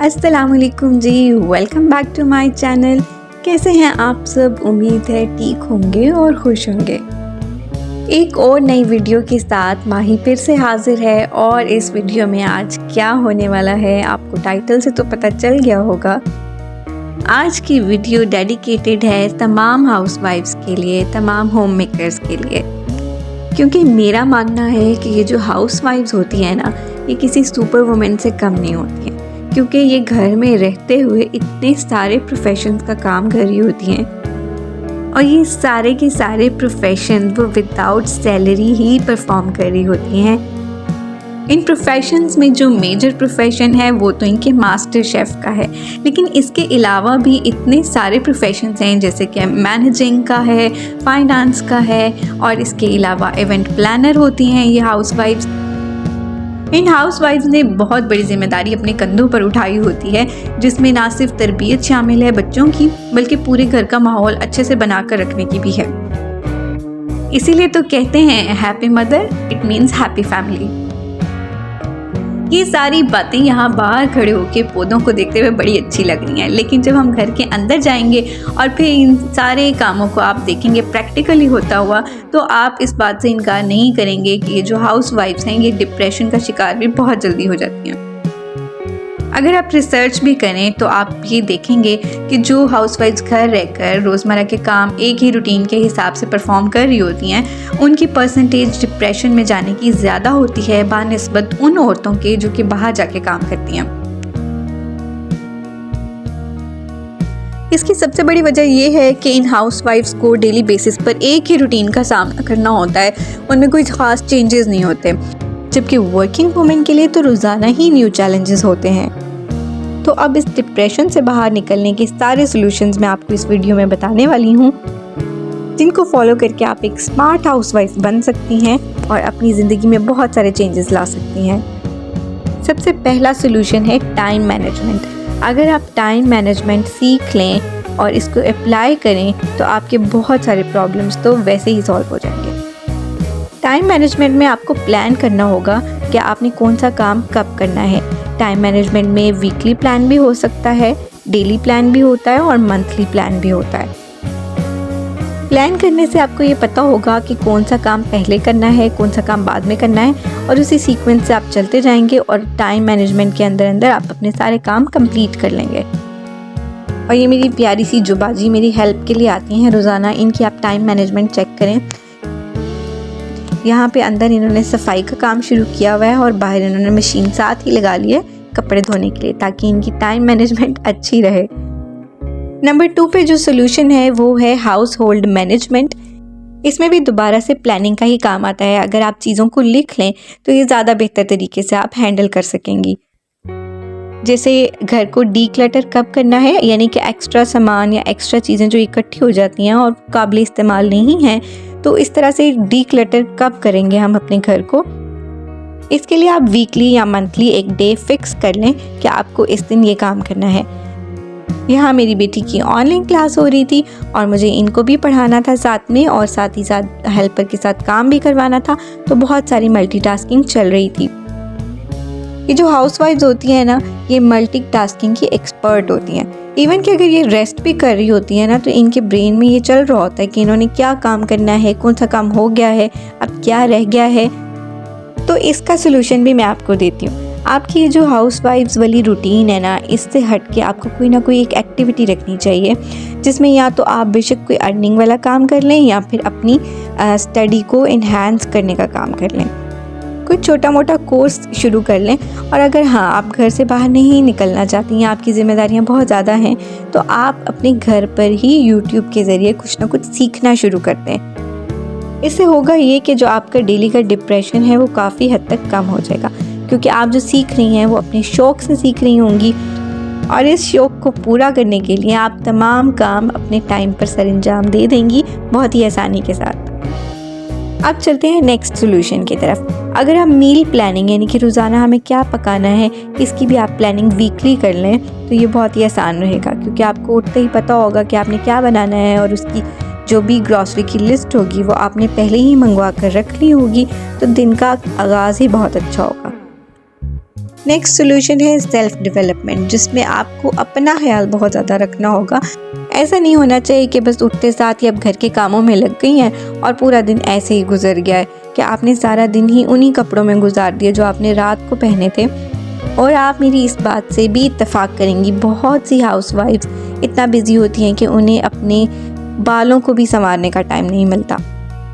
अस्सलामुअलैकुम जी, welcome back to my channel. कैसे हैं आप सब? उम्मीद है ठीक होंगे और खुश होंगे। एक और नई वीडियो के साथ माही फिर से हाजिर है और इस वीडियो में आज क्या होने वाला है आपको टाइटल से तो पता चल गया होगा। आज की वीडियो डेडिकेटेड है तमाम हाउसवाइफ्स के लिए, तमाम होम मेकर्स के लिए, क्योंकि मेरा मानना है कि ये जो हाउसवाइफ्स होती हैं ना, ये किसी सुपर वुमेन से कम नहीं होती हैं, क्योंकि ये घर में रहते हुए इतने सारे प्रोफेशंस का काम कर रही होती हैं और ये सारे के सारे प्रोफेशन वो विदाउट सैलरी ही परफॉर्म कर रही होती हैं। इन प्रोफेशंस में जो मेजर प्रोफेशन है वो तो इनके मास्टर शेफ़ का है, लेकिन इसके अलावा भी इतने सारे प्रोफेशंस हैं, जैसे कि मैनेजिंग का है, फाइनेंस का है, और इसके अलावा इवेंट प्लानर होती हैं ये हाउसवाइफ्स। इन हाउसवाइफ्स ने बहुत बड़ी जिम्मेदारी अपने कंधों पर उठाई होती है, जिसमें ना सिर्फ तरबियत शामिल है बच्चों की, बल्कि पूरे घर का माहौल अच्छे से बनाकर रखने की भी है। इसीलिए तो कहते हैं happy mother it means happy family. ये सारी बातें यहाँ बाहर खड़े होकर पौधों को देखते हुए बड़ी अच्छी लग रही हैं, लेकिन जब हम घर के अंदर जाएंगे और फिर इन सारे कामों को आप देखेंगे प्रैक्टिकली होता हुआ, तो आप इस बात से इनकार नहीं करेंगे कि ये जो हाउसवाइफ्स हैं ये डिप्रेशन का शिकार भी बहुत जल्दी हो जाती हैं। अगर आप रिसर्च भी करें तो आप ये देखेंगे कि जो हाउसवाइफ्स घर रहकर रोज़मर्रा के काम एक ही रूटीन के हिसाब से परफॉर्म कर रही होती हैं, उनकी परसेंटेज डिप्रेशन में जाने की ज़्यादा होती है बानिस्बत उन औरतों के जो कि बाहर जाके काम करती हैं। इसकी सबसे बड़ी वजह यह है कि इन हाउसवाइफ्स को डेली बेसिस पर एक ही रूटीन का सामना करना होता है, उनमें कोई ख़ास चेंजेस नहीं होते, जबकि वर्किंग वुमेन के लिए तो रोज़ाना ही न्यू चैलेंजेस होते हैं। तो अब इस डिप्रेशन से बाहर निकलने के सारे सॉल्यूशंस मैं आपको इस वीडियो में बताने वाली हूँ, जिनको फॉलो करके आप एक स्मार्ट हाउसवाइफ बन सकती हैं और अपनी ज़िंदगी में बहुत सारे चेंजेस ला सकती हैं। सबसे पहला सॉल्यूशन है टाइम मैनेजमेंट। अगर आप टाइम मैनेजमेंट सीख लें और इसको अप्लाई करें तो आपके बहुत सारे प्रॉब्लम्स तो वैसे ही सॉल्व हो जाएंगे। टाइम मैनेजमेंट में आपको प्लान करना होगा कि आपने कौन सा काम कब करना है। टाइम मैनेजमेंट में वीकली प्लान भी हो सकता है, डेली प्लान भी होता है और मंथली प्लान भी होता है। प्लान करने से आपको ये पता होगा कि कौन सा काम पहले करना है, कौन सा काम बाद में करना है, और उसी सीक्वेंस से आप चलते जाएंगे और टाइम मैनेजमेंट के अंदर अंदर आप अपने सारे काम कंप्लीट कर लेंगे। और ये मेरी प्यारी सी जुबाजी मेरी हेल्प के लिए आती हैं रोज़ाना, इनकी आप टाइम मैनेजमेंट चेक करें। यहाँ पे अंदर इन्होंने सफाई का काम शुरू किया हुआ है और बाहर इन्होंने मशीन साथ ही लगा ली है कपड़े धोने के लिए, ताकि इनकी टाइम मैनेजमेंट अच्छी रहे। नंबर 2 पे जो सोल्यूशन है वो है हाउस होल्ड मैनेजमेंट। इसमें भी दोबारा से प्लानिंग का ही काम आता है। अगर आप चीज़ों को लिख लें तो ये ज़्यादा बेहतर तरीके से आप हैंडल कर सकेंगी। जैसे घर को डीक्लटर कब करना है, यानी कि एक्स्ट्रा सामान या एक्स्ट्रा चीज़ें जो इकट्ठी हो जाती हैं और काबिल इस्तेमाल नहीं हैं, तो इस तरह से डीक्लटर कब करेंगे हम अपने घर को। इसके लिए आप वीकली या मंथली एक डे फिक्स कर लें कि आपको इस दिन ये काम करना है। यहाँ मेरी बेटी की ऑनलाइन क्लास हो रही थी और मुझे इनको भी पढ़ाना था साथ में, और साथ ही साथ हेल्पर के साथ काम भी करवाना था, तो बहुत सारी मल्टीटास्किंग चल रही थी। ये जो हाउसवाइफ्स होती हैं ना, ये मल्टीटास्किंग की एक्सपर्ट होती हैं। इवन कि अगर ये रेस्ट भी कर रही होती है ना, तो इनके ब्रेन में ये चल रहा होता है कि इन्होंने क्या काम करना है, कौन सा काम हो गया है, अब क्या रह गया है। तो इसका सलूशन भी मैं आपको देती हूँ। आपकी ये जो हाउसवाइफ्स वाली रूटीन है ना, इससे हट के आपको कोई ना कोई एक एक्टिविटी रखनी चाहिए, जिसमें या तो आप बेशक कोई अर्निंग वाला काम कर लें या फिर अपनी स्टडी को इन्हांस करने का काम कर लें। कोई छोटा मोटा कोर्स शुरू कर लें। और अगर हाँ आप घर से बाहर नहीं निकलना चाहती हैं, आपकी ज़िम्मेदारियां बहुत ज़्यादा हैं, तो आप अपने घर पर ही YouTube के ज़रिए कुछ ना कुछ सीखना शुरू कर दें। इससे होगा ये कि जो आपका डेली का डिप्रेशन है वो काफ़ी हद तक कम हो जाएगा, क्योंकि आप जो सीख रही हैं वो अपने शौक़ से सीख रही होंगी, और इस शौक़ को पूरा करने के लिए आप तमाम काम अपने टाइम पर सरअंजाम दे देंगी बहुत ही आसानी के साथ। अब चलते हैं नेक्स्ट सोल्यूशन की तरफ। अगर आप मील प्लानिंग, यानी कि रोज़ाना हमें क्या पकाना है, इसकी भी आप प्लानिंग वीकली कर लें तो ये बहुत ही आसान रहेगा, क्योंकि आपको उठते ही पता होगा कि आपने क्या बनाना है, और उसकी जो भी ग्रॉसरी की लिस्ट होगी वो आपने पहले ही मंगवा कर रख ली होगी, तो दिन का आगाज़ ही बहुत अच्छा होगा। नेक्स्ट सोल्यूशन है सेल्फ डेवलपमेंट, जिसमें आपको अपना ख्याल बहुत ज़्यादा रखना होगा। ऐसा नहीं होना चाहिए कि बस उठते साथ ही आप घर के कामों में लग गई हैं और पूरा दिन ऐसे ही गुजर गया है कि आपने सारा दिन ही उन्हीं कपड़ों में गुजार दिया जो आपने रात को पहने थे। और आप मेरी इस बात से भी इत्तेफाक करेंगी, बहुत सी हाउसवाइफ्स इतना बिजी होती हैं कि उन्हें अपने बालों को भी संवारने का टाइम नहीं मिलता।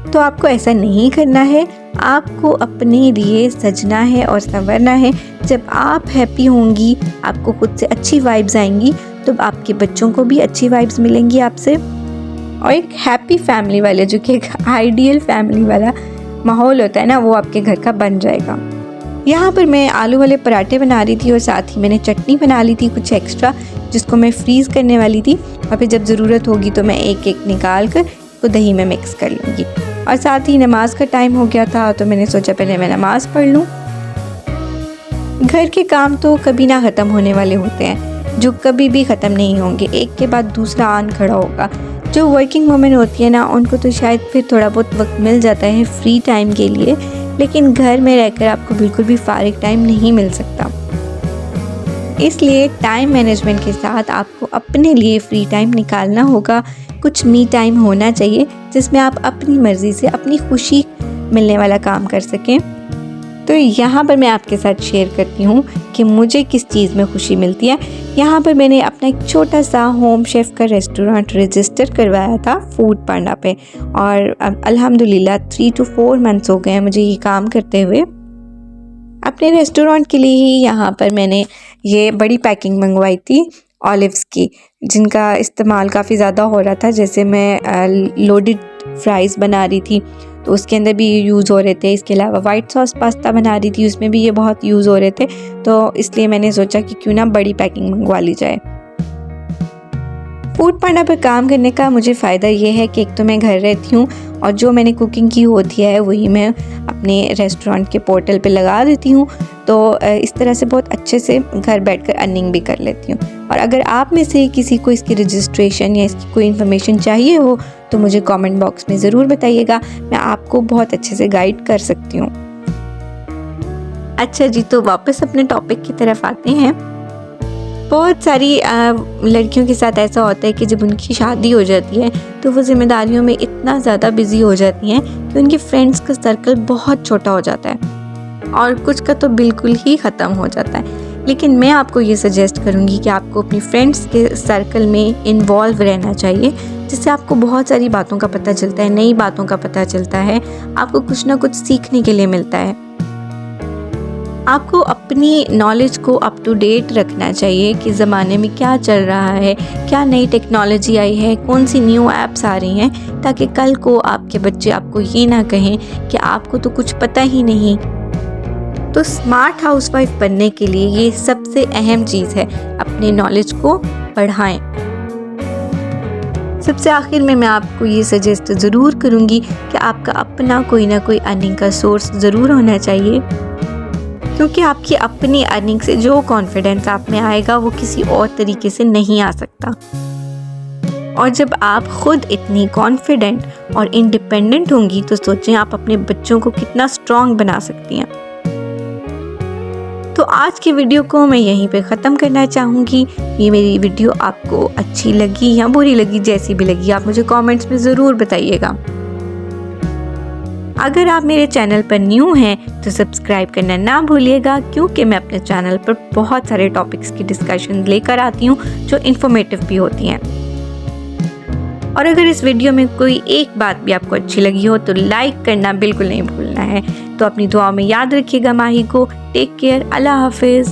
तो आपको ऐसा नहीं करना है, आपको अपने लिए सजना है और संवरना है। जब आप हैप्पी होंगी, आपको खुद से अच्छी वाइब्स आएंगी, तो आपके बच्चों को भी अच्छी वाइब्स मिलेंगी आपसे, और एक हैप्पी फैमिली वाले, जो कि एक आइडियल फैमिली वाला माहौल होता है ना, वो आपके घर का बन जाएगा। यहाँ पर मैं आलू वाले पराठे बना रही थी और साथ ही मैंने चटनी बना ली थी कुछ एक्स्ट्रा, जिसको मैं फ्रीज़ करने वाली थी, और फिर जब ज़रूरत होगी तो मैं एक एक निकाल कर उसको दही में मिक्स कर लूँगी। और साथ ही नमाज का टाइम हो गया था, तो मैंने सोचा पहले मैं नमाज़ पढ़ लूँ। घर के काम तो कभी ना ख़त्म होने वाले होते हैं, जो कभी भी ख़त्म नहीं होंगे, एक के बाद दूसरा आन खड़ा होगा। जो वर्किंग वुमेन होती है ना, उनको तो शायद फिर थोड़ा बहुत वक्त मिल जाता है फ्री टाइम के लिए, लेकिन घर में रहकर आपको बिल्कुल भी फारिग टाइम नहीं मिल सकता। इसलिए टाइम मैनेजमेंट के साथ आपको अपने लिए फ्री टाइम निकालना होगा। कुछ मी टाइम होना चाहिए जिसमें आप अपनी मर्ज़ी से अपनी खुशी मिलने वाला काम कर सकें। तो यहाँ पर मैं आपके साथ शेयर करती हूँ कि मुझे किस चीज़ में खुशी मिलती है। यहाँ पर मैंने अपना एक छोटा सा होम शेफ़ का रेस्टोरेंट रजिस्टर करवाया था फूड पांडा पे, और अल्हम्दुलिल्लाह 3 to 4 मंथ्स हो गए हैं मुझे ये काम करते हुए। अपने रेस्टोरेंट के लिए ही यहाँ पर मैंने ये बड़ी पैकिंग मंगवाई थी ऑलिव्स की, जिनका इस्तेमाल काफ़ी ज़्यादा हो रहा था। जैसे मैं लोडेड फ्राइज़ बना रही थी तो उसके अंदर भी यूज़ हो रहे थे। इसके अलावा वाइट सॉस पास्ता बना रही थी, उसमें भी ये बहुत यूज़ हो रहे थे। तो इसलिए मैंने सोचा कि क्यों ना बड़ी पैकिंग मंगवा ली जाए। फूड पांडा पर काम करने का मुझे फ़ायदा ये है कि एक तो मैं घर रहती हूँ और जो मैंने कुकिंग की होती है वही मैं अपने रेस्टोरेंट के पोर्टल पे लगा देती हूँ। तो इस तरह से बहुत अच्छे से घर बैठकर अर्निंग भी कर लेती हूँ। और अगर आप में से किसी को इसकी रजिस्ट्रेशन या इसकी कोई इन्फॉर्मेशन चाहिए हो तो मुझे कमेंट बॉक्स में ज़रूर बताइएगा, मैं आपको बहुत अच्छे से गाइड कर सकती हूँ। अच्छा जी, तो वापस अपने टॉपिक की तरफ आते हैं। बहुत सारी लड़कियों के साथ ऐसा होता है कि जब उनकी शादी हो जाती है तो वो ज़िम्मेदारियों में इतना ज़्यादा बिज़ी हो जाती हैं कि उनके फ्रेंड्स का सर्कल बहुत छोटा हो जाता है और कुछ का तो बिल्कुल ही ख़त्म हो जाता है। लेकिन मैं आपको ये सजेस्ट करूँगी कि आपको अपनी फ्रेंड्स के सर्कल में इन्वॉल्व रहना चाहिए, जिससे आपको बहुत सारी बातों का पता चलता है, नई बातों का पता चलता है, आपको कुछ ना कुछ सीखने के लिए मिलता है। आपको अपनी नॉलेज को अप टू डेट रखना चाहिए कि ज़माने में क्या चल रहा है, क्या नई टेक्नोलॉजी आई है, कौन सी न्यू ऐप्स आ रही हैं, ताकि कल को आपके बच्चे आपको ये ना कहें कि आपको तो कुछ पता ही नहीं। तो स्मार्ट हाउसवाइफ बनने के लिए ये सबसे अहम चीज़ है, अपने नॉलेज को बढ़ाएं। सबसे आखिर में मैं आपको ये सजेस्ट ज़रूर करूँगी कि आपका अपना कोई ना कोई अर्निंग का सोर्स ज़रूर होना चाहिए, क्योंकि आपकी अपनी अर्निंग से जो कॉन्फिडेंस आप में आएगा वो किसी और तरीके से नहीं आ सकता। और जब आप खुद इतनी कॉन्फिडेंट और इंडिपेंडेंट होंगी तो सोचें आप अपने बच्चों को कितना स्ट्रॉन्ग बना सकती हैं। तो आज की वीडियो को मैं यहीं पे ख़त्म करना चाहूँगी। ये मेरी वीडियो आपको अच्छी लगी या बुरी लगी, जैसी भी लगी आप मुझे कमेंट्स में ज़रूर बताइएगा। अगर आप मेरे चैनल पर न्यू हैं तो सब्सक्राइब करना ना भूलिएगा, क्योंकि मैं अपने चैनल पर बहुत सारे टॉपिक्स की डिस्कशन लेकर आती हूँ जो इन्फॉर्मेटिव भी होती हैं। और अगर इस वीडियो में कोई एक बात भी आपको अच्छी लगी हो तो लाइक करना बिल्कुल नहीं भूलना है। तो अपनी दुआओं में याद रखिएगा माही को। टेक केयर, अल्लाह हाफिज़।